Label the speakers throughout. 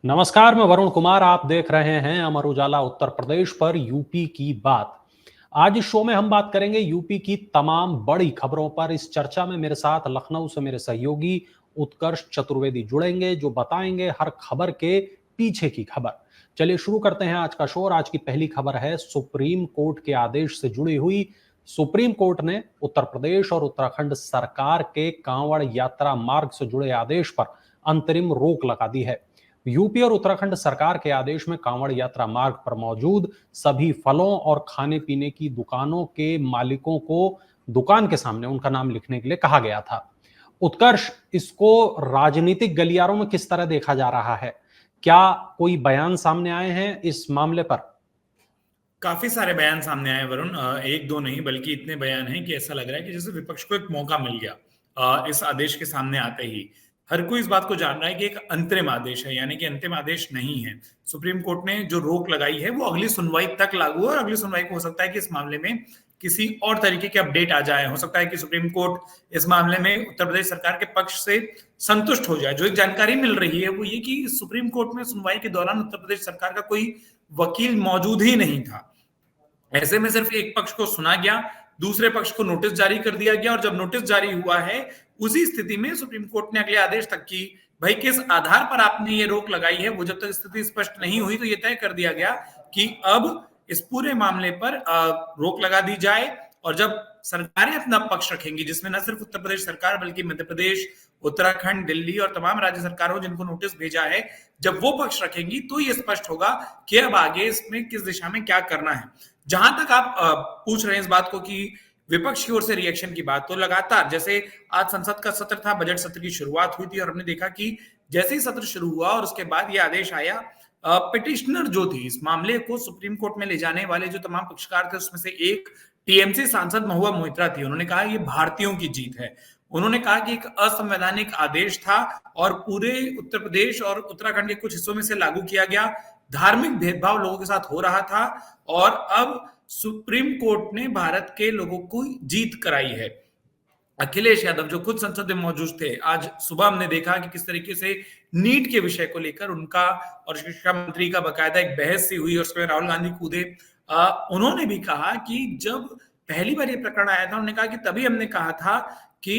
Speaker 1: नमस्कार, मैं वरुण कुमार। आप देख रहे हैं अमर उजाला उत्तर प्रदेश पर यूपी की बात। आज इस शो में हम बात करेंगे यूपी की तमाम बड़ी खबरों पर। इस चर्चा में मेरे साथ लखनऊ से मेरे सहयोगी उत्कर्ष चतुर्वेदी जुड़ेंगे, जो बताएंगे हर खबर के पीछे की खबर। चलिए शुरू करते हैं आज का शो। और आज की पहली खबर है सुप्रीम कोर्ट के आदेश से जुड़ी हुई। सुप्रीम कोर्ट ने उत्तर प्रदेश और उत्तराखंड सरकार के कांवड़ यात्रा मार्ग से जुड़े आदेश पर अंतरिम रोक लगा दी है। यूपी और उत्तराखंड सरकार के आदेश में कांवड़ यात्रा मार्ग पर मौजूद सभी फलों और खाने पीने की दुकानों के मालिकों को दुकान के सामने उनका नाम लिखने के लिए कहा गया था। उत्कर्ष, इसको राजनीतिक गलियारों में किस तरह देखा जा रहा है? क्या कोई बयान सामने आए हैं इस मामले पर?
Speaker 2: काफी सारे बयान सामने आए वरुण। एक दो नहीं बल्कि इतने बयान हैं कि ऐसा लग रहा है कि जैसे विपक्ष को एक मौका मिल गया इस आदेश के सामने आते ही। हर कोई इस बात को जान रहा है कि एक अंतरिम आदेश है, यानी कि अंतिम आदेश नहीं है। सुप्रीम कोर्ट ने जो रोक लगाई है वो अगली सुनवाई तक लागू है, और अगली सुनवाई को हो सकता है कि इस मामले में किसी और तरीके के अपडेट आ जाए। हो सकता है कि सुप्रीम कोर्ट इस मामले में उत्तर प्रदेश सरकार के पक्ष से संतुष्ट हो जाए। जो एक जानकारी मिल रही है वो ये कि सुप्रीम कोर्ट में सुनवाई के दौरान उत्तर प्रदेश सरकार का कोई वकील मौजूद ही नहीं था। ऐसे में सिर्फ एक पक्ष को सुना गया, दूसरे पक्ष को नोटिस जारी कर दिया गया, और जब नोटिस जारी हुआ है उसी स्थिति में सुप्रीम कोर्ट ने अगले आदेश तक की भाई किस आधार पर आपने ये रोक लगाई है, वो जब तक स्थिति स्पष्ट नहीं हुई तो ये तय कर दिया गया कि अब इस पूरे मामले पर रोक लगा दी जाए। और जब सरकारें अपना पक्ष रखेंगी, जिसमें न सिर्फ उत्तर प्रदेश सरकार बल्कि मध्य प्रदेश, उत्तराखंड, दिल्ली और तमाम राज्य सरकारों जिनको नोटिस भेजा है, जब वो पक्ष रखेंगी तो ये स्पष्ट होगा कि अब आगे इसमें किस दिशा में क्या करना है। जहां तक आप पूछ रहे हैं इस बात को कि विपक्ष की ओर से रिएक्शन की बात, तो लगातार जैसे आज संसद का सत्र था, बजट सत्र की शुरुआत हुई थी और हमने देखा कि जैसे ही सत्र शुरू हुआ और उसके बाद ये आदेश आया, पिटिशनर जो थी इस मामले को सुप्रीम कोर्ट में ले जाने वाले जो तमाम पक्षकार थे उसमें से एक टीएमसी सांसद महुआ मोइत्रा थी। उन्होंने कहा ये भारतीयों की जीत है। उन्होंने कहा कि एक असंवैधानिक आदेश था और पूरे उत्तर प्रदेश और उत्तराखंड के कुछ हिस्सों में से लागू किया गया। धार्मिक भेदभाव लोगों के साथ हो रहा था और अब सुप्रीम कोर्ट ने भारत के लोगों को जीत कराई है। अखिलेश यादव जो खुद संसद में मौजूद थे, आज सुबह हमने देखा कि किस तरीके से नीट के विषय को लेकर उनका और शिक्षा मंत्री का बकायदा एक बहस सी हुई और उसमें राहुल गांधी कूदे। उन्होंने भी कहा कि जब पहली बार ये प्रकरण आया था, उन्होंने कहा कि तभी हमने कहा था कि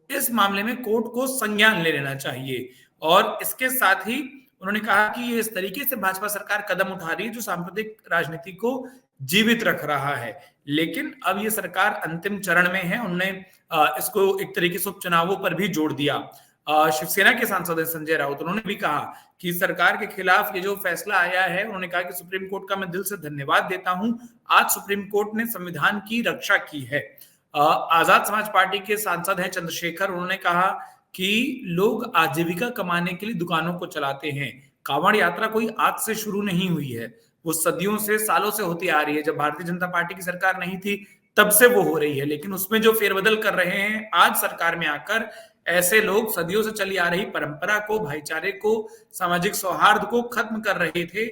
Speaker 2: इस मामले में कोर्ट को संज्ञान ले लेना चाहिए। और इसके साथ ही उन्होंने कहा कि ये इस तरीके से भाजपा सरकार कदम उठा रही है जो सांप्रदायिक राजनीति को जीवित रख रहा है। लेकिन अब ये सरकार अंतिम चरण में है। उन्होंने इसको एक तरीके से उपचुनावों पर भी जोड़ दिया। शिवसेना के सांसद संजय राउत, उन्होंने भी कहा कि सरकार के खिलाफ ये जो फैसला आया है, उन्होंने कहा कि सुप्रीम कोर्ट का मैं दिल से धन्यवाद देता हूं। आज सुप्रीम कोर्ट ने संविधान की रक्षा की है। आजाद समाज पार्टी के सांसद हैं चंद्रशेखर, उन्होंने कहा कि लोग आजीविका कमाने के लिए दुकानों को चलाते हैं। कांवड़ यात्रा कोई आज से शुरू नहीं हुई है, वो सदियों से, सालों से होती आ रही है। जब भारतीय जनता पार्टी की सरकार नहीं थी तब से वो हो रही है, लेकिन उसमें जो फेरबदल कर रहे हैं आज सरकार में आकर, ऐसे लोग सदियों से चली आ रही परंपरा को, भाईचारे को, सामाजिक सौहार्द को खत्म कर रहे थे।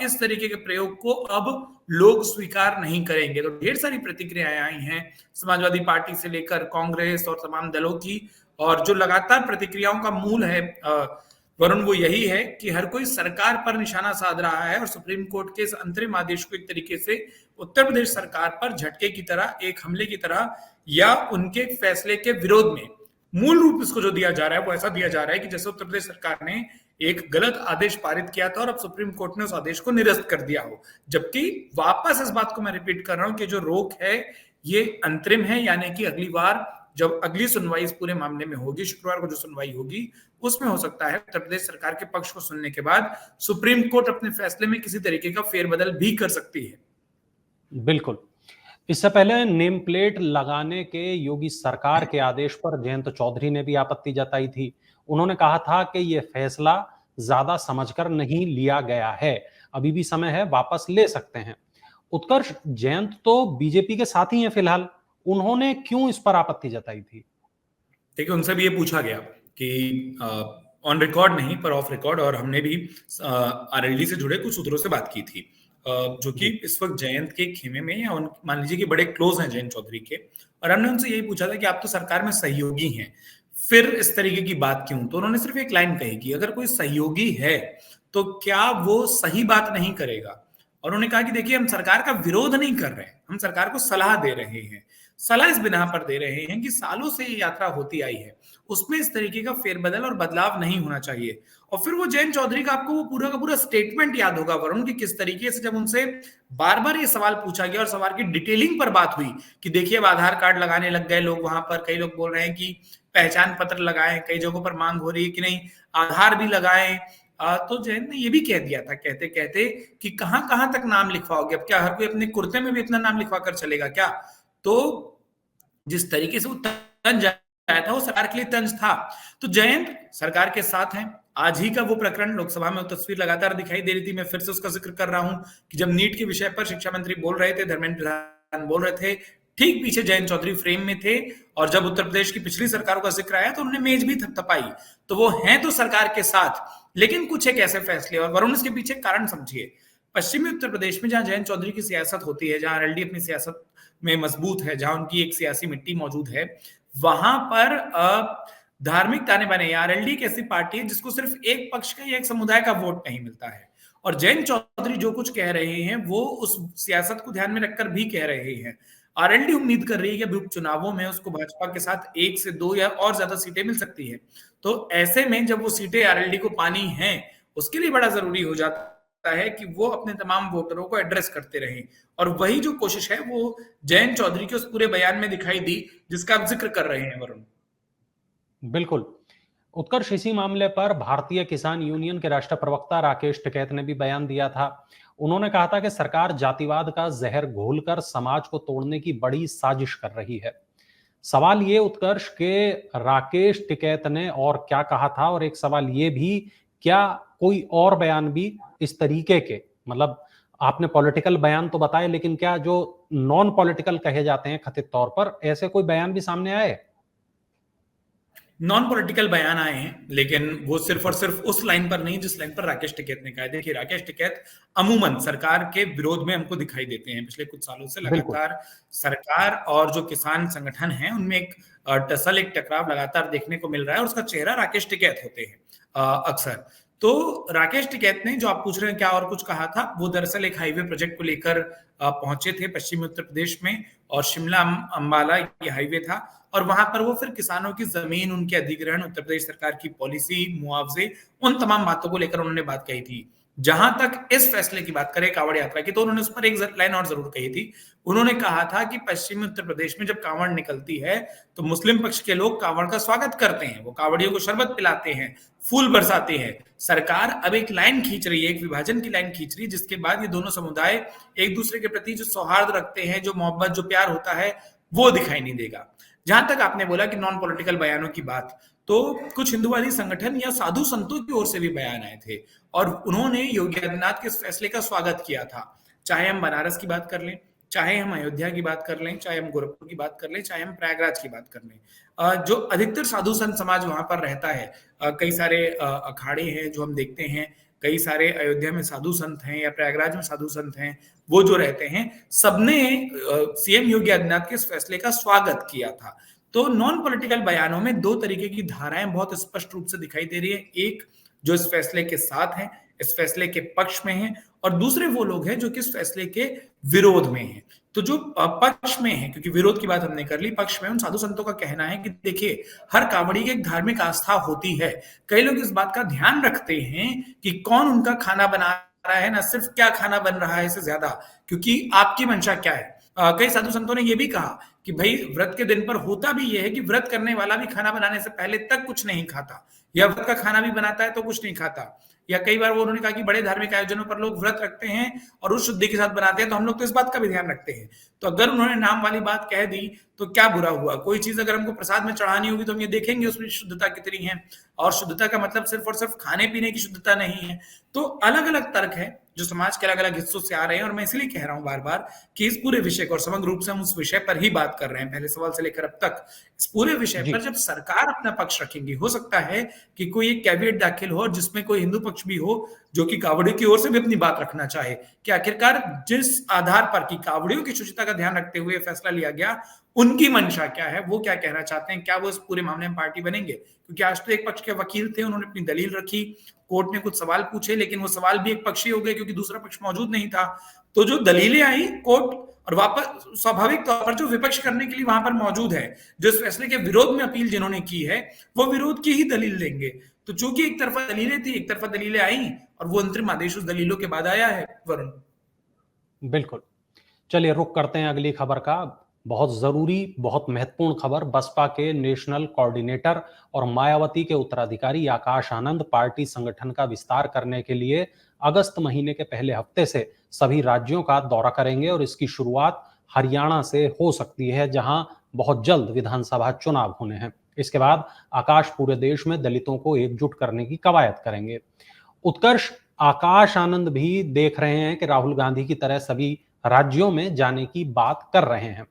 Speaker 2: इस तरीके के प्रयोग को अब लोग स्वीकार नहीं करेंगे। तो ढेर सारी प्रतिक्रियाएं आई हैं समाजवादी पार्टी से लेकर कांग्रेस और तमाम दलों की, और जो लगातार प्रतिक्रियाओं का मूल है वरुण, वो यही है कि हर कोई सरकार पर निशाना साध रहा है और सुप्रीम कोर्ट के इस अंतरिम आदेश को एक तरीके से उत्तर प्रदेश सरकार पर झटके की तरह, एक हमले की तरह या उनके फैसले के विरोध में मूल रूप इसको जो दिया जा रहा है वो ऐसा दिया जा रहा है कि जैसे उत्तर प्रदेश सरकार ने एक गलत आदेश पारित किया था और अब सुप्रीम कोर्ट ने उस आदेश को निरस्त कर दिया हो। जबकि वापस इस बात को मैं रिपीट कर रहा हूं कि जो रोक है ये अंतरिम है, यानी कि अगली बार जब अगली सुनवाई इस पूरे मामले में होगी, शुक्रवार को जो सुनवाई होगी, उसमें हो सकता है उत्तर प्रदेश सरकार के पक्ष को सुनने के बाद सुप्रीम कोर्ट अपने फैसले में किसी तरीके का फेरबदल भी कर सकती है।
Speaker 1: बिल्कुल। इससे पहले नेम प्लेट लगाने के योगी सरकार के आदेश पर जयंत चौधरी ने भी आपत्ति जताई थी। उन्होंने कहा था कि यह फैसला ज्यादा समझकर नहीं लिया गया है, अभी भी समय है, वापस ले सकते हैं। उत्कर्ष, जयंत तो बीजेपी के साथ ही हैं फिलहाल, उन्होंने क्यों इस पर आपत्ति जताई थी?
Speaker 2: देखिए, उनसे भी ये पूछा गया कि ऑन रिकॉर्ड नहीं पर ऑफ रिकॉर्ड, और हमने भी आरएलडी से जुड़े कुछ सूत्रों से बात की थी जो कि इस वक्त जयंत के खेमे में, या मान लीजिए कि बड़े क्लोज हैं जयंत चौधरी के, और हमने उनसे यही पूछा था कि आप तो सरकार में सहयोगी हैं, फिर इस तरीके की बात क्यों? तो उन्होंने सिर्फ एक लाइन कही कि अगर कोई सहयोगी है तो क्या वो सही बात नहीं करेगा? और उन्होंने कहा कि देखिए हम सरकार का विरोध नहीं कर रहे हैं, हम सरकार को सलाह दे रहे हैं। सलाह इस बिना पर दे रहे हैं कि सालों से ये यात्रा होती आई है, उसमें इस तरीके का फेरबदल और बदलाव नहीं होना चाहिए। और फिर वो जयंत चौधरी का आपको वो पूरा का पूरा स्टेटमेंट याद होगा वरुण, कि किस तरीके से जब उनसे बार-बार ये सवाल पूछा गया और सवाल की डिटेलिंग पर बात हुई कि देखिए अब आधार कार्ड लगाने लग गए लोग वहां पर, कई लोग बोल रहे हैं कि पहचान पत्र लगाएं, कई जगहों पर मांग हो रही है कि नहीं आधार भी लगाएं। तो जयंत ने ये भी कह दिया था कहते कहते कि कहां कहां तक नाम लिखवाओगे, अब क्या हर कोई अपने कुर्ते में भी इतना नाम लिखवा कर चलेगा क्या? तो जिस तरीके से वो तंज आया था वो सरकार के लिए तंज था। तो जयंत सरकार के साथ हैं। आज ही का वो प्रकरण लोकसभा में तस्वीर लगातार दिखाई दे रही थी, मैं फिर से उसका जिक्र कर रहा हूं कि जब नीट के विषय पर शिक्षा मंत्री बोल रहे थे, धर्मेंद्र प्रधान बोल रहे थे, ठीक पीछे जयंत चौधरी फ्रेम में थे। और जब उत्तर प्रदेश की पिछली सरकारों का जिक्र आया तो उन्होंने मेज भी थपथपाई। तो वो हैं तो सरकार के साथ, लेकिन कुछ एक ऐसे फैसले, और वरुण इसके पीछे कारण समझिए। पश्चिमी उत्तर प्रदेश में जहां जयंत चौधरी की सियासत होती है, जहां आरएलडी अपनी सियासत में मजबूत है, जहां उनकी एक सियासी मिट्टी मौजूद है, वहां पर धार्मिक ताने बाने, आरएलडी एक ऐसी पार्टी है जिसको सिर्फ एक पक्ष का या एक समुदाय का वोट नहीं मिलता है। और जयंत चौधरी जो कुछ कह रहे हैं वो उस सियासत को ध्यान में रखकर भी कह रहे हैं। आरएलडी उम्मीद कर रही है कि उपचुनावों में उसको भाजपा के साथ 1 से 2 या और ज्यादा सीटें मिल सकती है। तो ऐसे में जब वो सीटें आरएलडी को पानी है, उसके लिए बड़ा जरूरी हो जाता है कि वो अपने तमाम वोटरों को एड्रेस करते रहें। और वही जो कोशिश है वो जयंत चौधरी के उस पूरे बयान में दिखाई दी जिसका आप जिक्र कर रहे हैं वरुण।
Speaker 1: बिल्कुल। उत्कर्ष, इसी मामले पर भारतीय किसान यूनियन के राष्ट्रीय प्रवक्ता राकेश टिकैत ने भी बयान दिया था। उन्होंने कहा था कि सरकार जातिवाद का जहर घोलकर समाज को तोड़ने की बड़ी साजिश कर रही है। सवाल ये उत्कर्ष के राकेश टिकैत ने और क्या कहा था, और एक सवाल ये भी, क्या कोई और बयान भी इस तरीके के, मतलब आपने पॉलिटिकल बयान तो बताए, लेकिन क्या जो नॉन पॉलिटिकल कहे जाते हैं कथित तौर पर, ऐसे कोई बयान भी सामने आए?
Speaker 2: नॉन पॉलिटिकल बयान आए हैं, लेकिन वो सिर्फ और सिर्फ उस लाइन पर नहीं जिस लाइन पर राकेश टिकैत ने कहा है। देखिए राकेश टिकैत अमूमन सरकार के विरोध में हमको दिखाई देते हैं पिछले कुछ सालों से लगातार। सरकार और जो किसान संगठन है उनमें एक टसल, एक टकराव लगातार देखने को मिल रहा है और उसका चेहरा राकेश टिकैत होते हैं अक्सर। तो राकेश टिकैत ने, जो आप पूछ रहे हैं क्या और कुछ कहा था, वो दरअसल एक हाईवे प्रोजेक्ट को लेकर पहुंचे थे पश्चिमी उत्तर प्रदेश में, और शिमला अंबाला ये हाईवे था। और वहां पर वो फिर किसानों की जमीन, उनके अधिग्रहण, उत्तर प्रदेश सरकार की पॉलिसी, मुआवजे, उन तमाम बातों को लेकर उन्होंने बात कही थी। जहां तक इस फैसले की बात करें कांवड़ यात्रा की, तो उन्होंने उस पर एक लाइन और जरूर कही थी। उन्होंने कहा था कि पश्चिमी उत्तर प्रदेश में जब कांवड़ निकलती है तो मुस्लिम पक्ष के लोग कांवड़ का स्वागत करते हैं, वो कांवड़ियों को शरबत पिलाते हैं, फूल बरसाते हैं। सरकार अब एक लाइन खींच रही है, एक विभाजन की लाइन खींच रही है, जिसके बाद ये दोनों समुदाय एक दूसरे के प्रति जो सौहार्द रखते हैं, जो मोहब्बत, जो प्यार होता है, वो दिखाई नहीं देगा। जहां तक आपने बोला कि नॉन पॉलिटिकल बयानों की बात, तो कुछ हिंदुवादी संगठन या साधु संतों की ओर से भी बयान आए थे और उन्होंने योगी आदित्यनाथ के फैसले का स्वागत किया था। चाहे हम बनारस की बात कर लें, चाहे हम अयोध्या की बात कर लें, चाहे हम गोरखपुर की बात कर लें, चाहे हम प्रयागराज की बात कर लें, जो अधिकतर साधु संत समाज वहां पर रहता है, कई सारे अखाड़े हैं जो हम देखते हैं, कई सारे अयोध्या में साधु संत हैं या प्रयागराज में साधु संत हैं, वो जो रहते हैं, सबने सीएम योगी आदित्यनाथ के इस फैसले का स्वागत किया था। तो नॉन पॉलिटिकल बयानों में दो तरीके की धाराएं बहुत स्पष्ट रूप से दिखाई दे रही है। एक जो इस फैसले के साथ हैं, इस फैसले के पक्ष में हैं, और दूसरे वो लोग हैं जो कि इस फैसले के विरोध में हैं। तो जो पक्ष में है, क्योंकि विरोध की बात हमने कर ली, पक्ष में उन साधु संतों का कहना है कि देखिए हर कांवड़ी की एक धार्मिक आस्था होती है। कई लोग इस बात का ध्यान रखते हैं कि कौन उनका खाना बना रहा है, ना सिर्फ क्या खाना बन रहा है इससे ज्यादा, क्योंकि आपकी मंशा क्या है। कई साधु संतों ने यह भी कहा कि भाई व्रत के दिन पर होता भी यह है कि व्रत करने वाला भी खाना बनाने से पहले तक कुछ नहीं खाता, या व्रत का खाना भी बनाता है तो कुछ नहीं खाता। या कई बार वो उन्होंने कहा कि बड़े धार्मिक आयोजनों पर लोग व्रत रखते हैं और उस शुद्धि के साथ बनाते हैं, तो हम लोग तो इस बात का भी ध्यान रखते हैं। तो अगर उन्होंने नाम वाली बात कह दी तो क्या बुरा हुआ। कोई चीज अगर हमको प्रसाद में चढ़ानी होगी तो हम ये देखेंगे उसमें शुद्धता कितनी है, और शुद्धता का मतलब सिर्फ और सिर्फ खाने पीने की शुद्धता नहीं है। तो अलग अलग तर्क है जो समाज के अलग अलग हिस्सों से आ रहे हैं, और मैं इसलिए कह रहा हूं बार बार कि इस पूरे विषय को, और समग्र रूप से हम उस विषय पर ही बात कर रहे हैं पहले सवाल से लेकर अब तक, इस पूरे विषय पर जब सरकार अपना पक्ष रखेंगी, हो सकता है कि कोई एक कैविएट दाखिल हो जिसमें कोई हिंदू पक्ष भी हो जो कि कांवड़ियों की ओर से भी अपनी बात रखना चाहे कि आखिरकार जिस आधार पर कि कांवड़ियों की शुचिता का ध्यान रखते हुए फैसला लिया गया, उनकी मंशा क्या है, वो क्या कहना चाहते हैं, क्या वो इस पूरे मामले में पार्टी बनेंगे? क्योंकि आज तो एक पक्ष के वकील थे, उन्होंने अपनी दलील रखी, कोर्ट ने कुछ सवाल पूछे, लेकिन वो सवाल भी एक पक्षीय हो गए क्योंकि दूसरा पक्ष मौजूद नहीं था। तो जो दलीलें आई कोर्ट और वापस स्वाभाविक तौर पर जो विपक्ष करने के लिए वहां पर मौजूद है, जो इस फैसले के विरोध में अपील जिन्होंने की है, वो विरोध की ही दलील देंगे। तो चूंकि एक तरफा दलीलें थी, एक तरफा दलीलें आई और वो अंतरिम आदेश उस दलीलों के बाद आया है। वरुण,
Speaker 1: बिल्कुल। चलिए रुक करते हैं अगली खबर का। बहुत जरूरी, बहुत महत्वपूर्ण खबर। बसपा के नेशनल कोऑर्डिनेटर और मायावती के उत्तराधिकारी आकाश आनंद पार्टी संगठन का विस्तार करने के लिए अगस्त महीने के पहले हफ्ते से सभी राज्यों का दौरा करेंगे और इसकी शुरुआत हरियाणा से हो सकती है, जहां बहुत जल्द विधानसभा चुनाव होने हैं। इसके बाद आकाश पूरे देश में दलितों को एकजुट करने की कवायद करेंगे। उत्कर्ष, आकाश आनंद भी देख रहे हैं कि राहुल गांधी की तरह सभी राज्यों में जाने की बात कर रहे हैं।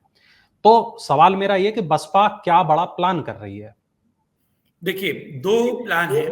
Speaker 1: तो सवाल मेरा यह कि बसपा क्या बड़ा प्लान कर रही है?
Speaker 2: देखिए, दो प्लान हैं,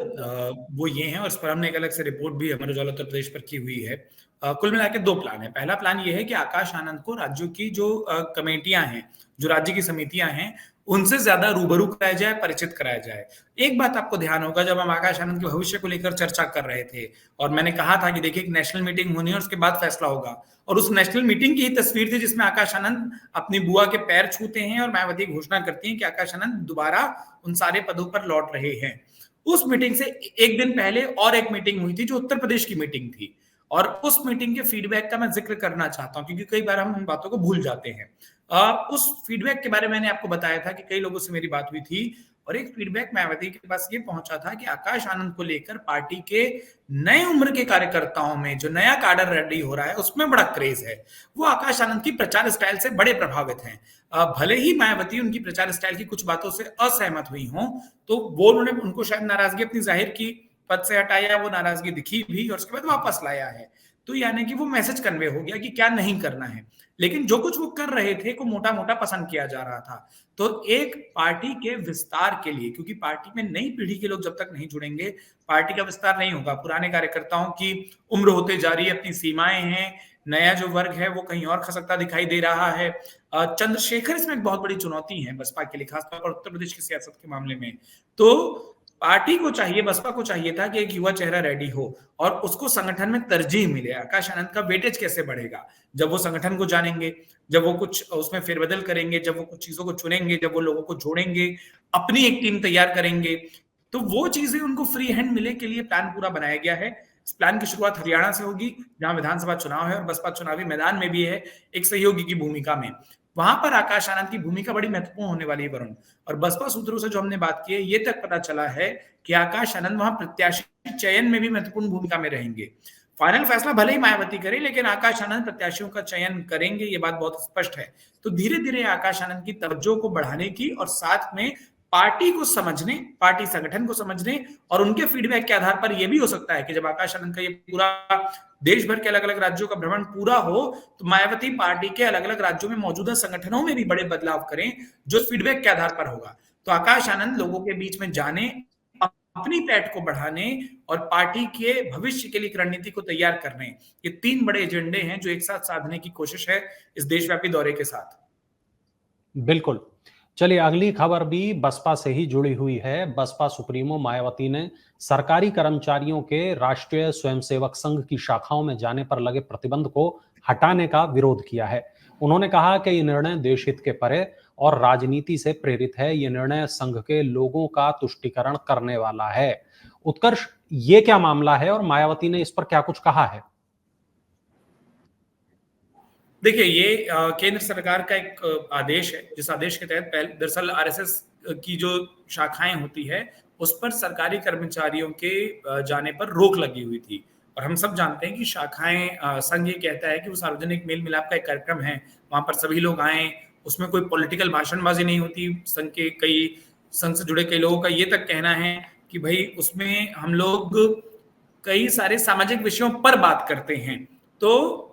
Speaker 2: वो ये हैं और इस पर हमने एक अलग से रिपोर्ट भी अमर उजाला उत्तर प्रदेश पर की हुई है। कुल मिला के दो प्लान है। पहला प्लान ये है कि आकाश आनंद को राज्यों की जो कमेटियां हैं, जो राज्य की समितियां हैं, उनसे ज्यादा रूबरू कराया जाए, परिचित कराया जाए। एक बात आपको ध्यान होगा, जब हम आकाश आनंद के भविष्य को लेकर चर्चा कर रहे थे और मैंने कहा था कि देखिए एक नेशनल मीटिंग होनी है और उसके बाद फैसला होगा, और उस नेशनल मीटिंग की ही तस्वीर थी जिसमें आकाश आनंद अपनी बुआ के पैर छूते हैं और मायावती घोषणा करती हैं कि आकाश आनंद दोबारा उन सारे पदों पर लौट रहे हैं। उस मीटिंग से एक दिन पहले और एक मीटिंग हुई थी जो उत्तर प्रदेश की मीटिंग थी, और उस मीटिंग के फीडबैक का मैं जिक्र करना चाहता हूं क्योंकि कई बार हम उन बातों को भूल जाते हैं। उस फीडबैक के बारे में मैंने आपको बताया था कि कई लोगों से मेरी बात हुई थी और एक फीडबैक मायावती के पास ये पहुंचा था कि आकाश आनंद को लेकर पार्टी के नए उम्र के कार्यकर्ताओं में जो नया काडर रेडी हो रहा है उसमें बड़ा क्रेज है। वो आकाश आनंद की प्रचार स्टाइल से बड़े प्रभावित हैं। भले ही मायावती उनकी प्रचार स्टाइल की कुछ बातों से असहमत हुई हों, तो वो उन्होंने उनको शायद नाराजगी अपनी जाहिर की, पद से हटाया, वो नाराजगी दिखी भी और उसके बाद वापस लाया है। तो यानी कि वो मैसेज कन्वे हो गया कि क्या नहीं करना है, लेकिन जो कुछ वो कर रहे थे को मोटा मोटा पसंद किया जा रहा था। तो एक पार्टी के विस्तार के लिए, क्योंकि पार्टी में नई पीढ़ी के लोग जब तक नहीं जुड़ेंगे पार्टी का विस्तार नहीं होगा। पुराने कार्यकर्ताओं की उम्र होते जा रही है, अपनी सीमाएं हैं, नया जो वर्ग है वो कहीं और खसकता दिखाई दे रहा है। चंद्रशेखर इसमें एक बहुत बड़ी चुनौती है बसपा के लिए, खासतौर पर उत्तर प्रदेश की सियासत के मामले में। तो पार्टी को चाहिए, बसपा को चाहिए था कि एक युवा चेहरा रेडी हो और उसको संगठन में तरजीह मिले। आकाश आनंद का वेटेज कैसे बढ़ेगा? जब वो संगठन को जानेंगे, जब वो कुछ उसमें फेरबदल करेंगे, जब वो कुछ चीजों को चुनेंगे, जब वो लोगों को जोड़ेंगे, अपनी एक टीम तैयार करेंगे, तो वो चीजें उनको फ्री हैंड मिले के लिए प्लान पूरा बनाया गया है। इस प्लान की शुरुआत हरियाणा से होगी जहां विधानसभा चुनाव है और बसपा चुनावी मैदान में भी है एक सहयोगी की भूमिका में। वहां पर आकाश आनंद की भूमिका बड़ी महत्वपूर्ण होने वाली है वरुण। और बसपा सूत्रों से जो हमने बात की है, ये तक पता चला है कि आकाश आनंद वहां प्रत्याशी चयन में भी महत्वपूर्ण भूमिका में रहेंगे। फाइनल फैसला भले ही मायावती करे, लेकिन आकाश आनंद प्रत्याशियों का चयन करेंगे, ये बात बहुत स्पष्ट है। तो धीरे धीरे आकाश आनंद की तवज्जो को बढ़ाने की और साथ में पार्टी को समझने, पार्टी संगठन को समझने और उनके फीडबैक के आधार पर यह भी हो सकता है कि जब आकाश आनंद का ये पूरा देश भर के अलग अलग राज्यों का भ्रमण पूरा हो तो मायावती पार्टी के अलग अलग राज्यों में मौजूदा संगठनों में भी बड़े बदलाव करें जो फीडबैक के आधार पर होगा। तो आकाश आनंद लोगों के बीच में जाने, अपनी पैठ को बढ़ाने और पार्टी के भविष्य के लिए रणनीति को तैयार करने, ये तीन बड़े एजेंडे हैं जो एक साथ साधने की कोशिश है इस देशव्यापी दौरे के साथ।
Speaker 1: बिल्कुल। चलिए अगली खबर भी बसपा से ही जुड़ी हुई है। बसपा सुप्रीमो मायावती ने सरकारी कर्मचारियों के राष्ट्रीय स्वयंसेवक संघ की शाखाओं में जाने पर लगे प्रतिबंध को हटाने का विरोध किया है। उन्होंने कहा कि यह निर्णय देश हित के परे और राजनीति से प्रेरित है। यह निर्णय संघ के लोगों का तुष्टीकरण करने वाला है। उत्कर्ष, ये क्या मामला है और मायावती ने इस पर क्या कुछ कहा है?
Speaker 2: देखिए, ये केंद्र सरकार का एक आदेश है, जिस आदेश के तहत दरअसल आरएसएस की जो शाखाएं होती है उस पर सरकारी कर्मचारियों के जाने पर रोक लगी हुई थी। और हम सब जानते हैं कि शाखाएं, संघ ये कहता है कि वो सार्वजनिक मेल मिलाप का एक कार्यक्रम है, वहां पर सभी लोग आए, उसमें कोई पॉलिटिकल भाषणबाजी नहीं होती। संघ से जुड़े कई लोगों का ये तक कहना है कि भाई उसमें हम लोग कई सारे सामाजिक विषयों पर बात करते हैं। तो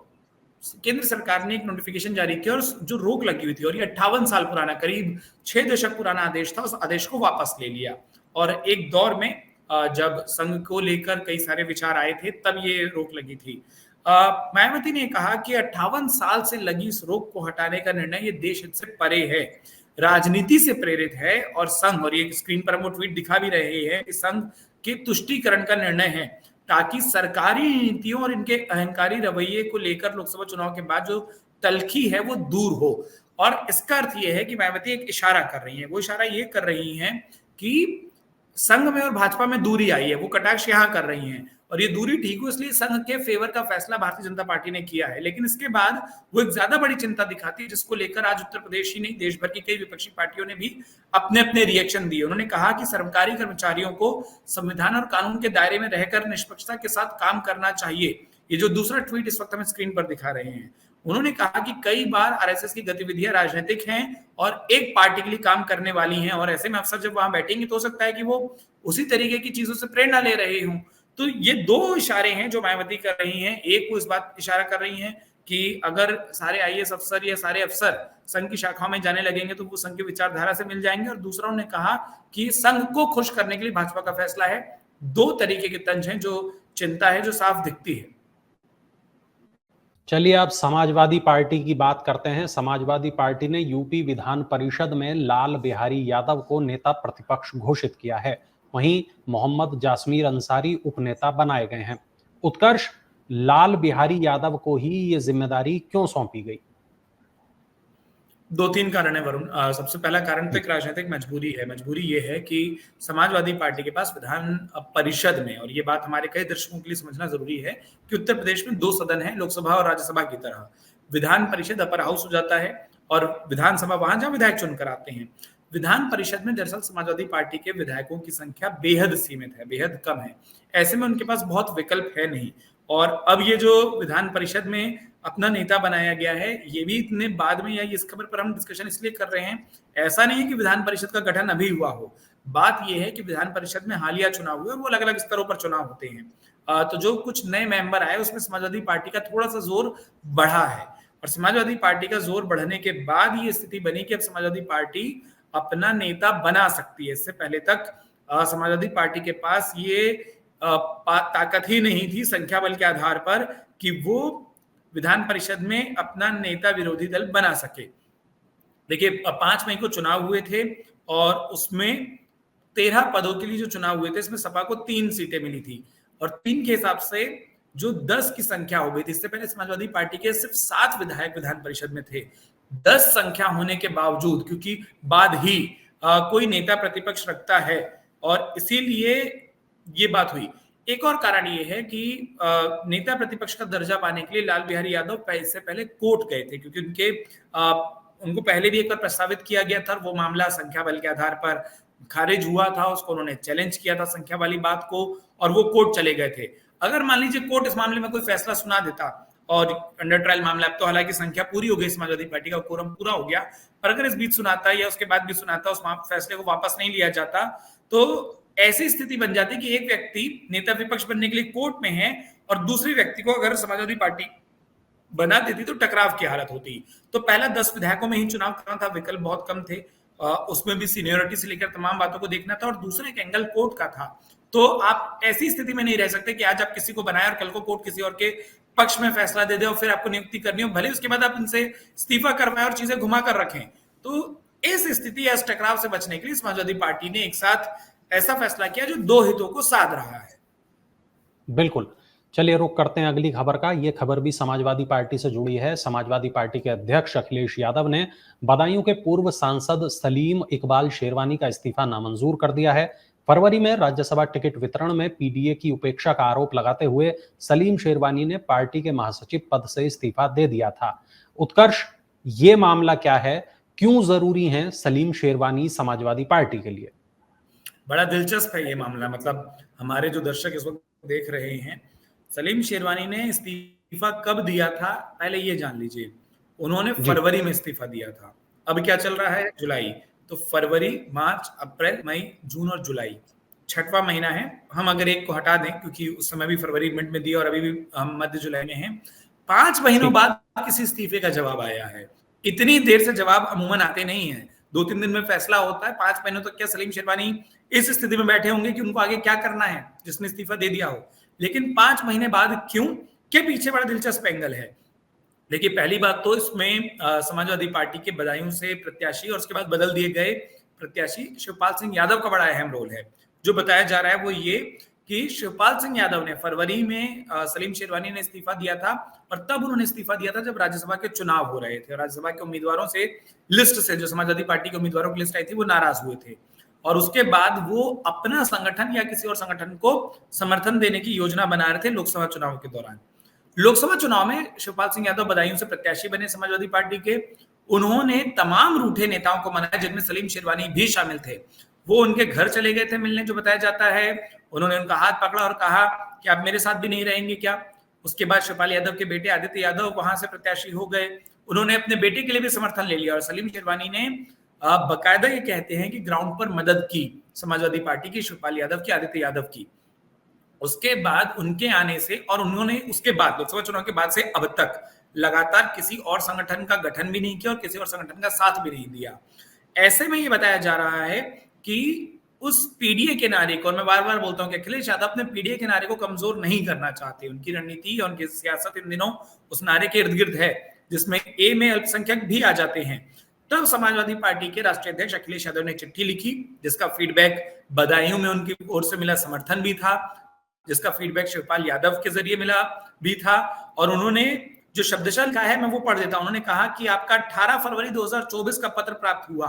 Speaker 2: केंद्र सरकार ने एक नोटिफिकेशन जारी किया और जो रोक लगी हुई थी, और ये 58 साल पुराना, करीब 6 दशक पुराना आदेश था, उस आदेश को वापस ले लिया। और एक दौर में जब संघ को लेकर कई सारे विचार आए थे तब ये रोक लगी थी। मायावती ने कहा कि 58 साल से लगी इस रोक को हटाने का निर्णय ये देश हित से परे है, राजनीति से प्रेरित है और संघ, और ये स्क्रीन पर हम वो ट्वीट दिखा भी रहे हैं कि संघ के तुष्टीकरण का निर्णय है ताकि सरकारी नीतियों और इनके अहंकारी रवैये को लेकर लोकसभा चुनाव के बाद जो तलखी है वो दूर हो। और इसका अर्थ ये है कि मायावती एक इशारा कर रही है, वो इशारा ये कर रही है कि संघ में और भाजपा में दूरी आई है, वो कटाक्ष यहां कर रही हैं और ये दूरी ठीक हो इसलिए संघ के फेवर का फैसला भारतीय जनता पार्टी ने किया है। लेकिन इसके बाद वो एक ज्यादा बड़ी चिंता दिखाती है जिसको लेकर आज उत्तर प्रदेश ही नहीं देश भर की कई विपक्षी पार्टियों ने भी अपने अपने रिएक्शन दिए। उन्होंने कहा कि सरकारी कर्मचारियों को संविधान और कानून के दायरे में रहकर निष्पक्षता के साथ काम करना चाहिए। ये जो दूसरा ट्वीट इस वक्त हम स्क्रीन पर दिखा रहे हैं, उन्होंने कहा कि कई बार आरएसएस की गतिविधियां राजनीतिक हैं और एक पार्टी के लिए काम करने वाली हैं और ऐसे में अफसर जब वहां बैठेंगे तो हो सकता है कि वो उसी तरीके की चीजों से प्रेरणा ले रहे हों। तो ये दो इशारे हैं जो मायावती कर रही हैं। एक वो इस बात इशारा कर रही हैं कि अगर सारे आईएएस अफसर या सारे अफसर संघ की शाखाओं में जाने लगेंगे तो वो संघ की विचारधारा से मिल जाएंगे, और दूसरा उन्होंने कहा कि संघ को खुश करने के लिए भाजपा का फैसला है। दो तरीके के तंज हैं जो चिंता है जो साफ दिखती है।
Speaker 1: चलिए अब समाजवादी पार्टी की बात करते हैं। समाजवादी पार्टी ने यूपी विधान परिषद में लाल बिहारी यादव को नेता प्रतिपक्ष घोषित किया है। वहीं मोहम्मद जासमीर अंसारी उपनेता बनाए गए हैं। उत्कर्ष, लाल बिहारी यादव को ही ये जिम्मेदारी क्यों सौंपी गई?
Speaker 2: दो तीन कारण है वरुण। सबसे पहला कारण तो एक राजनीतिक मजबूरी है। मजबूरी ये है कि समाजवादी पार्टी के पास विधान परिषद में, और ये बात हमारे कई दर्शकों के लिए समझना जरूरी है कि उत्तर प्रदेश में दो सदन है, लोकसभा और राज्यसभा की तरह। विधान परिषद अपर हाउस हो जाता है और विधानसभा वहां जहां विधायक चुनकर आते हैं। विधान परिषद में दरअसल समाजवादी पार्टी के विधायकों की संख्या बेहद सीमित है, बेहद कम है। ऐसे में उनके पास बहुत विकल्प है नहीं। और अब ये जो विधान परिषद में अपना नेता बनाया गया है, ये भी इतने बाद में, या इस खबर पर हम डिस्कशन इसलिए कर रहे हैं, ऐसा नहीं है कि विधान परिषद का गठन अभी हुआ हो। बात यह है कि विधान परिषद में हालिया चुनाव हुए और वो अलग अलग स्तरों पर चुनाव होते हैं। तो जो कुछ नए मेंबर आए उसमें समाजवादी पार्टी का थोड़ा सा जोर बढ़ा है, और समाजवादी पार्टी का जोर बढ़ने के बाद ये स्थिति बनी कि अब समाजवादी पार्टी अपना नेता बना सकती है। इससे पहले तक समाजवादी पार्टी के पास ये ताकत ही नहीं थी संख्या बल के आधार पर कि वो विधान परिषद में अपना नेता विरोधी दल बना सके। देखिए 5 मई को चुनाव हुए थे और उसमें 13 पदों के लिए जो चुनाव हुए थे इसमें सपा को 3 सीटें मिली थी, और 3 के हिसाब से जो 10 की संख्या हो गई थी। इससे पहले समाजवादी पार्टी के सिर्फ 7 विधायक विधान परिषद में थे। 10 संख्या होने के बावजूद, क्योंकि बाद ही कोई नेता प्रतिपक्ष रखता है और इसीलिए ये बात हुई। एक और कारण ये है कि नेता प्रतिपक्ष का दर्जा पाने के लिए लाल बिहारी यादव इससे पहले कोर्ट गए थे, क्योंकि उनको पहले भी एक बार प्रस्तावित किया गया था। वो मामला संख्या बल के आधार पर खारिज हुआ था, उसको उन्होंने चैलेंज किया था संख्या वाली बात को, और वो कोर्ट चले गए थे। अगर मान लीजिए कोर्ट इस मामले में कोई फैसला सुना देता और अंडर ट्रायल मामला, अब तो हालांकि संख्या पूरी हो गई, समाजवादी पार्टी का कोरम पूरा हो गया, पर अगर इस बीच सुनाता या उसके बाद भी सुनाता, उस फैसले को वापस नहीं लिया जाता, तो ऐसी स्थिति बन जाती कि एक व्यक्ति नेता विपक्ष बनने के लिए कोर्ट में है और दूसरे व्यक्ति को अगर समाजवादी पार्टी बना देती तो टकराव की हालत होती। तो पहला 10 विधायकों में ही चुनाव करना था, विकल्प बहुत कम थे, उसमें भी सीनियरिटी से लेकर तमाम बातों को देखना था, और दूसरा एक एंगल कोर्ट का था। तो आप ऐसी स्थिति में नहीं रह सकते कि आज आप किसी को बनाए और कल को कोर्ट किसी और के पक्ष में फैसला दे दे और फिर आपको नियुक्ति करनी हो, भले उसके बाद आप इनसे इस्तीफा करवाएं और चीजें घुमा कर रखें। तो इस स्थिति या इस टकराव से बचने के लिए समाजवादी पार्टी ने एक साथ ऐसा फैसला किया जो दो हितों को साध रहा है।
Speaker 1: बिल्कुल। चलिए रुक करते हैं अगली खबर का। यह खबर भी समाजवादी पार्टी से जुड़ी है। समाजवादी पार्टी के अध्यक्ष अखिलेश यादव ने बदायूं के पूर्व सांसद सलीम इकबाल शेरवानी का इस्तीफा नामंजूर कर दिया है। फरवरी में राज्यसभा टिकट वितरण में पीडीए की उपेक्षा का आरोप लगाते हुए सलीम शेरवानी ने पार्टी के महासचिव पद से इस्तीफा दे दिया था। उत्कर्ष, ये मामला क्या है, क्यों जरूरी है सलीम शेरवानी समाजवादी पार्टी के लिए?
Speaker 2: बड़ा दिलचस्प है ये मामला। मतलब हमारे जो दर्शक इस वक्त देख रहे हैं, सलीम शेरवानी ने इस्तीफा कब दिया था पहले ये जान लीजिए। उन्होंने फरवरी में इस्तीफा दिया था। अब क्या चल रहा है? जुलाई। तो फरवरी, मार्च, अप्रैल, मई, जून और जुलाई, 6वां महीना है। हम अगर एक को हटा दें क्योंकि उस समय भी फरवरी मिड में दिया और अभी भी हम मध्य जुलाई में हैं, 5 महीनों बाद किसी इस्तीफे का जवाब आया है। इतनी देर से जवाब अमूमन आते नहीं है। 2-3 दिन में फैसला होता है। 5 महीनों तक क्या सलीम शेरवानी इस स्थिति में बैठे होंगे कि उनको आगे क्या करना है, जिसने इस्तीफा दे दिया हो। लेकिन 5 महीने बाद क्यों, के पीछे बड़ा दिलचस्प एंगल है। देखिए, पहली बात तो इसमें समाजवादी पार्टी के बदायूं से प्रत्याशी और उसके बाद बदल दिए गए प्रत्याशी शिवपाल सिंह यादव का बड़ा अहम रोल है। जो बताया जा रहा है वो ये कि शिवपाल सिंह यादव ने फरवरी में सलीम शेरवानी ने इस्तीफा दिया था, और तब उन्होंने इस्तीफा दिया था जब राज्यसभा के चुनाव हो रहे थे। राज्यसभा के उम्मीदवारों से लिस्ट से जो समाजवादी पार्टी के उम्मीदवारों की लिस्ट आई थी वो नाराज हुए थे, और उसके बाद वो अपना संगठन या किसी और संगठन को समर्थन देने की योजना बना रहे थे लोकसभा चुनाव के दौरान। लोकसभा चुनाव में शिवपाल सिंह यादव बदायूं से प्रत्याशी बने समाजवादी पार्टी के। उन्होंने तमाम रूठे नेताओं को मनाया, जिनमें सलीम शेरवानी भी शामिल थे। वो उनके घर चले गए थे मिलने, जो बताया जाता है। उन्होंने उनका हाथ पकड़ा और कहा कि आप मेरे साथ भी नहीं रहेंगे क्या। उसके बाद शिवपाल यादव के बेटे आदित्य यादव वहां से प्रत्याशी हो गए। उन्होंने अपने बेटे के लिए भी समर्थन ले लिया, और सलीम शेरवानी ने बकायदा ये कहते हैं कि ग्राउंड पर मदद की समाजवादी पार्टी की, शिवपाल यादव की, आदित्य यादव की। उसके बाद उनके आने से, और उन्होंने उसके बाद लोकसभा चुनाव के बाद से अब तक लगातार किसी और संगठन का गठन भी नहीं किया और किसी और संगठन का साथ भी नहीं दिया। ऐसे में ये बताया जा रहा है कि उस पीडीए के नारे को, और मैं बार बार बोलता हूं कि अखिलेश यादव अपने पीडीए के नारे को कमजोर नहीं करना चाहते। उनकी रणनीति और उनकी सियासत इन दिनों उस नारे के इर्द गिर्द है, जिसमें ए में अल्पसंख्यक भी आ जाते हैं। तब समाजवादी पार्टी के राष्ट्रीय अध्यक्ष अखिलेश यादव ने चिट्ठी लिखी, जिसका फीडबैक बदायूं में उनकी ओर से मिला समर्थन भी था, जिसका फीडबैक शिवपाल यादव के जरिए मिला भी था। और उन्होंने जो शब्दशः लिखा है मैं वो पढ़ देता हूं। उन्होंने कहा कि आपका 18 फरवरी 2024 का पत्र प्राप्त हुआ,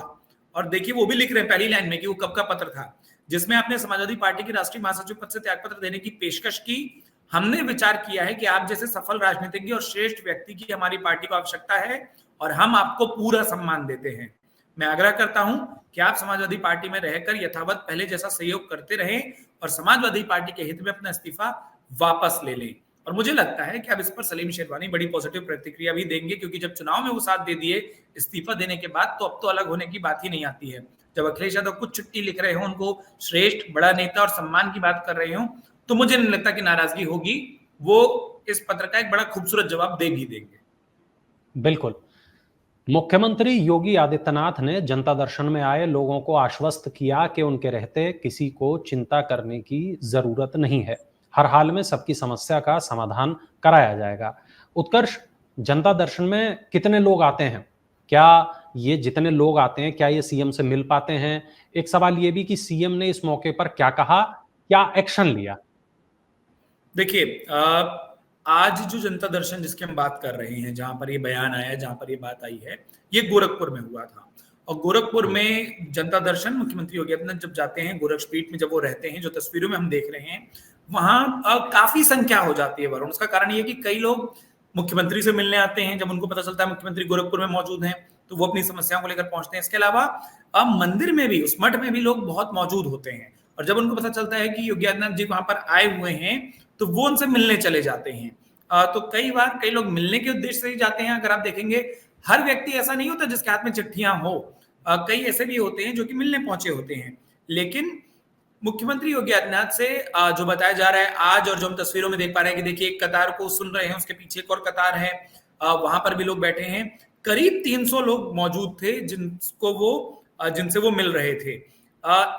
Speaker 2: और देखिए वो भी लिख रहे हैं पहली लाइन में कि वो कब का पत्र था, जिसमें आपने समाजवादी पार्टी के राष्ट्रीय महासचिव पद से त्यागपत्र देने की पेशकश की। हमने विचार किया है कि आप जैसे सफल राजनीतिज्ञ और श्रेष्ठ व्यक्ति की हमारी पार्टी को आवश्यकता है, और हम आपको पूरा सम्मान देते हैं। मैं आग्रह करता हूं कि आप समाजवादी पार्टी में रहकर यथावत पहले जैसा सहयोग करते रहें और समाजवादी पार्टी के हित में अपना इस्तीफा वापस ले लें। और मुझे लगता है कि अब इस पर सलीम शेरवानी बड़ी पॉजिटिव प्रतिक्रिया भी देंगे, क्योंकि जब चुनाव में वो साथ दे दिए इस्तीफा देने के बाद, तो अब तो अलग होने की बात ही नहीं आती है। जब अखिलेश यादव कुछ चिट्ठी लिख रहे हो, उनको श्रेष्ठ बड़ा नेता और सम्मान की बात कर रहे हो, तो मुझे नहीं लगता कि नाराजगी होगी। वो इस पत्र का एक बड़ा खूबसूरत जवाब दे भी देंगे।
Speaker 1: बिल्कुल। मुख्यमंत्री योगी आदित्यनाथ ने जनता दर्शन में आए लोगों को आश्वस्त किया कि उनके रहते किसी को चिंता करने की जरूरत नहीं है, हर हाल में सबकी समस्या का समाधान कराया जाएगा। उत्कर्ष, जनता दर्शन में कितने लोग आते हैं? क्या ये जितने लोग आते हैं, क्या ये सीएम से मिल पाते हैं? एक सवाल ये भी कि सीएम ने इस मौके पर क्या कहा, क्या एक्शन लिया?
Speaker 2: देखिए, आज जो जनता दर्शन जिसकी हम बात कर रहे हैं, जहां पर ये बयान आया, जहां पर ये बात आई है, ये गोरखपुर में हुआ था। और गोरखपुर में जनता दर्शन मुख्यमंत्री योगी आदित्यनाथ जब जाते हैं, गोरखपीठ में जब वो रहते हैं, जो तस्वीरों में हम देख रहे हैं, वहां काफी संख्या हो जाती है वरुण। उसका कारण ये कि कई लोग मुख्यमंत्री से मिलने आते हैं। जब उनको पता चलता है मुख्यमंत्री गोरखपुर में मौजूद हैं, तो वो अपनी समस्याओं को लेकर पहुंचते हैं। इसके अलावा अब मंदिर में भी, उस मठ में भी लोग बहुत मौजूद होते हैं, और जब उनको पता चलता है कि योगी आदित्यनाथ जी वहां पर आए हुए हैं, तो वो उनसे मिलने चले जाते हैं। तो कई बार कई लोग मिलने के उद्देश्य से ही जाते हैं। अगर आप देखेंगे, हर व्यक्ति ऐसा नहीं होता जिसके हाथ में चिट्ठियां हो, कई ऐसे भी होते हैं जो कि मिलने पहुंचे होते हैं। लेकिन मुख्यमंत्री योगी आदित्यनाथ से जो बताया जा रहा है आज, और जो हम तस्वीरों में देख पा रहे हैं कि देखिए एक कतार को सुन रहे हैं, उसके पीछे एक और कतार है, वहां पर भी लोग बैठे हैं। करीब 300 लोग मौजूद थे जिनसे वो मिल रहे थे।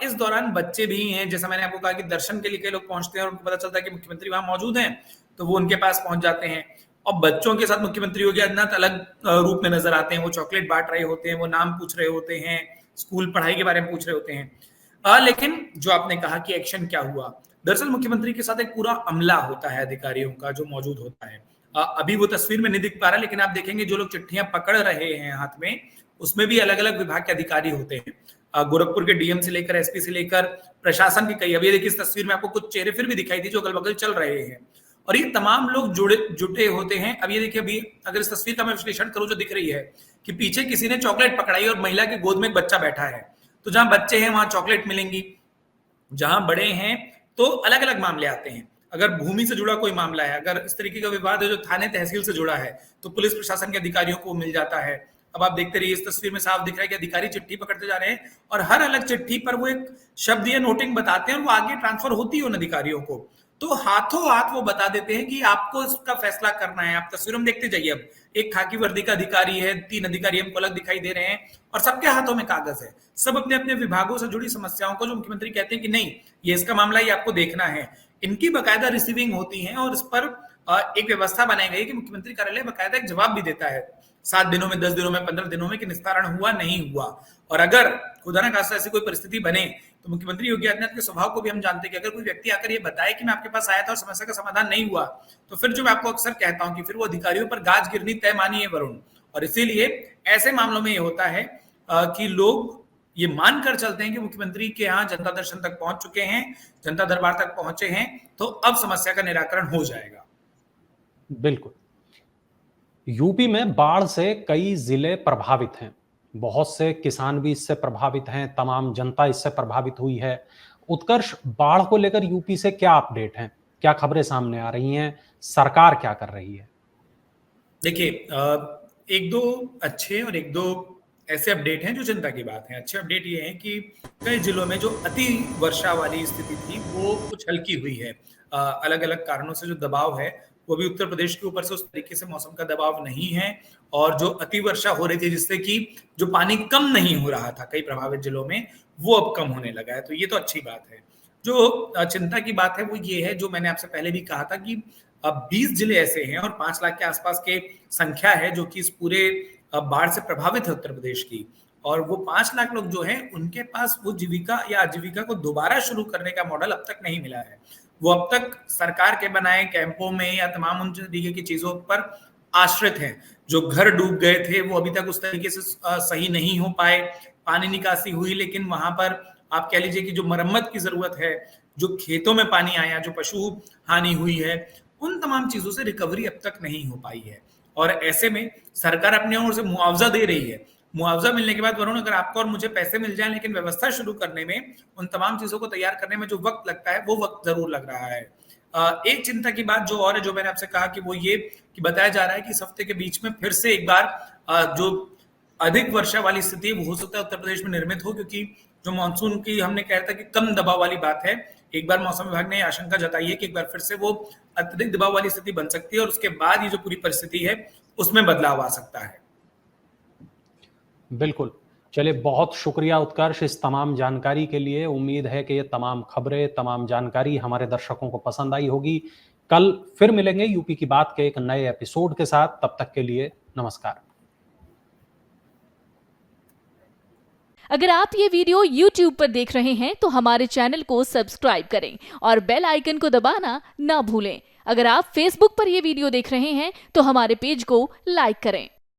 Speaker 2: इस दौरान बच्चे भी हैं, जैसा मैंने आपको कहा कि दर्शन के लिए कई लोग पहुंचते हैं और उनको पता चलता है कि मुख्यमंत्री वहां मौजूद हैं, तो वो उनके पास पहुंच जाते हैं। और बच्चों के साथ मुख्यमंत्री योगी आदित्यनाथ अलग रूप में नजर आते हैं। वो चॉकलेट बांट रहे होते हैं, वो नाम पूछ रहे होते हैं, स्कूल पढ़ाई के बारे में पूछ रहे होते हैं। लेकिन जो आपने कहा कि एक्शन क्या हुआ, दरअसल मुख्यमंत्री के साथ एक पूरा अमला होता है अधिकारियों का जो मौजूद होता है। अभी वो तस्वीर में नहीं दिख पा रहा, लेकिन आप देखेंगे जो लोग चिट्ठियां पकड़ रहे हैं हाथ में, उसमें भी अलग अलग विभाग के अधिकारी होते हैं। गोरखपुर के डीएम से लेकर एसपी से लेकर प्रशासन के कई, अभी देखिए इस तस्वीर में आपको कुछ चेहरे फिर भी दिखाई दी जो अगल बगल चल रहे हैं, और ये तमाम लोग जुटे होते हैं। अब ये देखिए, अभी अगर इस तस्वीर का मैं विश्लेषण करूं, जो दिख रही है कि पीछे किसी ने चॉकलेट पकड़ाई और महिला के गोद में एक बच्चा बैठा है। तो जहां बच्चे हैं वहां चॉकलेट मिलेंगी, जहां बड़े हैं तो अलग अलग मामले आते हैं। अगर भूमि से जुड़ा कोई मामला है, अगर इस तरीके का विवाद है जो थाने तहसील से जुड़ा है, तो पुलिस प्रशासन के अधिकारियों को मिल जाता है। अब आप देखते रहिए, इस तस्वीर में साफ दिख रहा है कि अधिकारी चिट्ठी पकड़ते जा रहे हैं, और हर अलग चिट्ठी पर वो एक शब्द या नोटिंग बताते हैं, और वो आगे ट्रांसफर होती है उन अधिकारियों को। तो हाथों हाथ वो बता देते हैं कि आपको इसका फैसला करना है। आप तस्वीरों में देखते जाइए, अब एक खाकी वर्दी का अधिकारी है, 3 अधिकारी हमको अलग दिखाई दे रहे हैं और सबके हाथों में कागज है। सब अपने अपने विभागों से जुड़ी समस्याओं को, जो मुख्यमंत्री कहते हैं कि नहीं ये इसका मामला, ये आपको देखना है, इनकी बकायदा रिसीविंग होती है और इस पर एक व्यवस्था बनाई गई कि मुख्यमंत्री कार्यालय बकायदा एक जवाब भी देता है 7 दिनों में, 10 दिनों में, 15 दिनों में कि निस्तारण हुआ नहीं हुआ। और अगर खुदा ना खास्ता ऐसी कोई परिस्थिति बने तो मुख्यमंत्री योगी आदित्यनाथ के स्वभाव को भी हम जानते हैं कि अगर कोई व्यक्ति आकर ये बताए कि मैं आपके पास आया था और समस्या का समाधान नहीं हुआ, तो फिर जो मैं आपको अक्सर कहता हूं कि फिर वो अधिकारियों पर गाज गिरनी तय मानी है वरुण। और इसीलिए ऐसे मामलों में ये होता है कि लोग ये मानकर चलते हैं कि मुख्यमंत्री के यहाँ जनता दर्शन तक पहुंच चुके हैं, जनता दरबार तक पहुंचे हैं, तो अब समस्या का निराकरण हो जाएगा।
Speaker 1: बिल्कुल। यूपी में बाढ़ से कई जिले प्रभावित हैं, बहुत से किसान भी इससे प्रभावित हैं, तमाम जनता इससे प्रभावित हुई है। उत्कर्ष, बाढ़ को लेकर यूपी से क्या अपडेट हैं, क्या खबरें सामने आ रही हैं, सरकार क्या कर रही है?
Speaker 2: देखिए, एक दो अच्छे और एक दो ऐसे अपडेट हैं जो चिंता की बात है। अच्छे अपडेट ये हैं कि कई जिलों में जो अति वर्षा वाली स्थिति थी वो कुछ हल्की हुई है। अलग अलग कारणों से जो दबाव है वो भी उत्तर प्रदेश के ऊपर से उस तरीके से मौसम का दबाव नहीं है, और जो अति वर्षा हो रही थी जिससे कि जो पानी कम नहीं हो रहा था कई प्रभावित जिलों में, वो अब कम होने लगा है। तो ये तो अच्छी बात है। जो चिंता की बात है वो ये है, जो मैंने आपसे पहले भी कहा था कि अब 20 जिले ऐसे हैं और 5 लाख के आसपास के संख्या है जो कि इस पूरे बाढ़ से प्रभावित है उत्तर प्रदेश की। और वो 5 लाख लोग जो हैं उनके पास वो जीविका या आजीविका को दोबारा शुरू करने का मॉडल अब तक नहीं मिला है। वो अब तक सरकार के बनाए कैंपों में या तमाम उन तरीके की चीजों पर आश्रित हैं। जो घर डूब गए थे वो अभी तक उस तरीके से सही नहीं हो पाए। पानी निकासी हुई लेकिन वहां पर आप कह लीजिए कि जो मरम्मत की जरूरत है, जो खेतों में पानी आया, जो पशु हानि हुई है, उन तमाम चीजों से रिकवरी अब तक नहीं हो पाई है। और ऐसे में सरकार अपने ओर से मुआवजा दे रही है। मुआवजा मिलने के बाद वरुण, अगर आपको और मुझे पैसे मिल जाए लेकिन व्यवस्था शुरू करने में, उन तमाम चीजों को तैयार करने में जो वक्त लगता है वो वक्त जरूर लग रहा है। एक चिंता की बात जो और है, जो मैंने आपसे कहा कि वो ये कि बताया जा रहा है कि इस हफ्ते के बीच में फिर से एक बार जो अधिक वर्षा वाली स्थिति वो हो सकता है उत्तर प्रदेश में निर्मित हो, क्योंकि जो मानसून की हमने कहा था कि कम दबाव वाली बात है, एक बार मौसम विभाग ने आशंका जताई है कि एक बार फिर से वो अत्यधिक दबाव वाली स्थिति बन सकती है और उसके बाद ये जो पूरी परिस्थिति है उसमें बदलाव आ सकता है।
Speaker 1: बिल्कुल। चलिए, बहुत शुक्रिया उत्कर्ष इस तमाम जानकारी के लिए। उम्मीद है कि ये तमाम खबरें, तमाम जानकारी हमारे दर्शकों को पसंद आई होगी। कल फिर मिलेंगे यूपी की बात के एक नए एपिसोड के साथ। तब तक के लिए नमस्कार।
Speaker 3: अगर आप ये वीडियो YouTube पर देख रहे हैं तो हमारे चैनल को सब्सक्राइब करें और बेल आइकन को दबाना ना भूलें। अगर आप Facebook पर ये वीडियो देख रहे हैं तो हमारे पेज को लाइक करें।